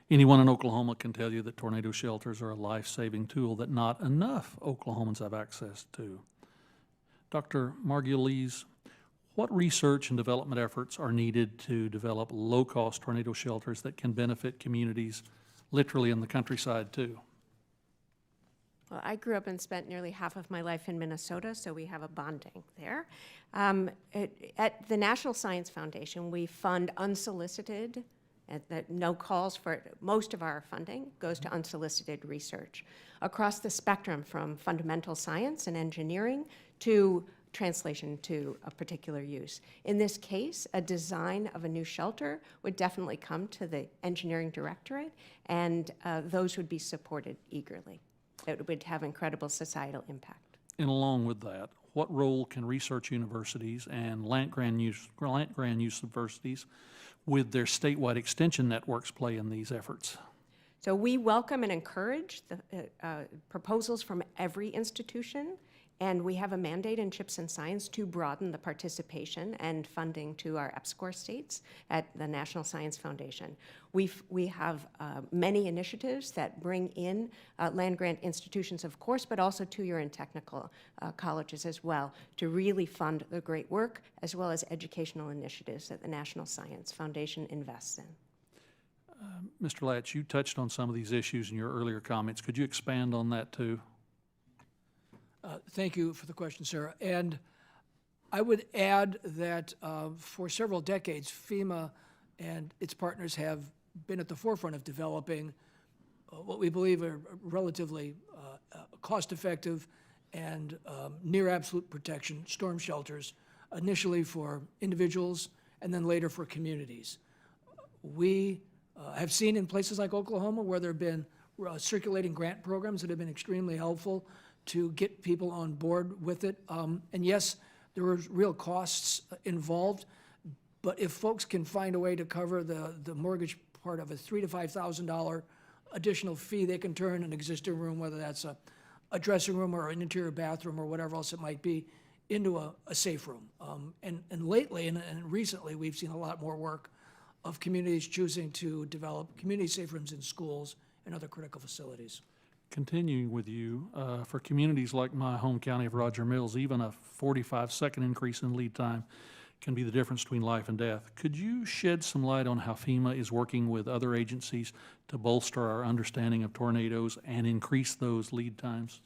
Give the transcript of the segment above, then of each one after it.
Anyone in Oklahoma can tell you that tornado shelters are a life-saving tool that not enough Oklahomans have access to. Dr. Margulies, what research and development efforts are needed to develop low-cost tornado shelters that can benefit communities literally in the countryside too? Well, I grew up and spent nearly half of my life in Minnesota, so we have a bonding there. At the National Science Foundation, we fund unsolicited, no calls for it. Most of our funding goes to unsolicited research across the spectrum, from fundamental science and engineering to translation to a particular use. In this case, a design of a new shelter would definitely come to the engineering directorate, and those would be supported eagerly. It would have incredible societal impact. And along with that, what role can research universities and land-grant use universities with their statewide extension networks play in these efforts? So we welcome and encourage the proposals from every institution, and we have a mandate in CHIPS and Science to broaden the participation and funding to our EPSCoR states at the National Science Foundation. We have many initiatives that bring in land-grant institutions, of course, but also two-year and technical colleges as well, to really fund the great work as well as educational initiatives that the National Science Foundation invests in. Mr. Latch, you touched on some of these issues in your earlier comments. Could you expand on that too? Thank you for the question, Sarah. And I would add that for several decades, FEMA and its partners have been at the forefront of developing what we believe are relatively cost-effective and near absolute protection storm shelters, initially for individuals and then later for communities. We have seen in places like Oklahoma where there have been circulating grant programs that have been extremely helpful to get people on board with it. And yes, there were real costs involved, but if folks can find a way to cover the mortgage part of a $3,000 to $5,000 additional fee, they can turn an existing room, whether that's a dressing room or an interior bathroom or whatever else it might be, into a safe room. And lately and recently, we've seen a lot more work of communities choosing to develop community safe rooms in schools and other critical facilities. Continuing with you, for communities like my home county of Roger Mills, even a 45-second increase in lead time can be the difference between life and death. Could you shed some light on how FEMA is working with other agencies to bolster our understanding of tornadoes and increase those lead times?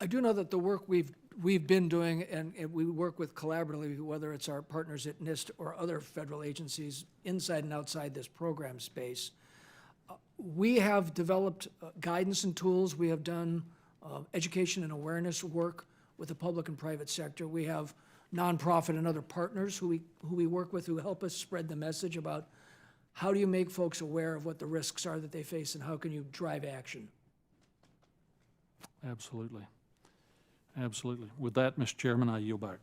I do know that the work we've been doing, and we work with collaboratively, whether it's our partners at NIST or other federal agencies inside and outside this program space. We have developed guidance and tools. We have done education and awareness work with the public and private sector. We have nonprofit and other partners who we work with who help us spread the message about how do you make folks aware of what the risks are that they face and how can you drive action. Absolutely. Absolutely. With that, Mr. Chairman, I yield back.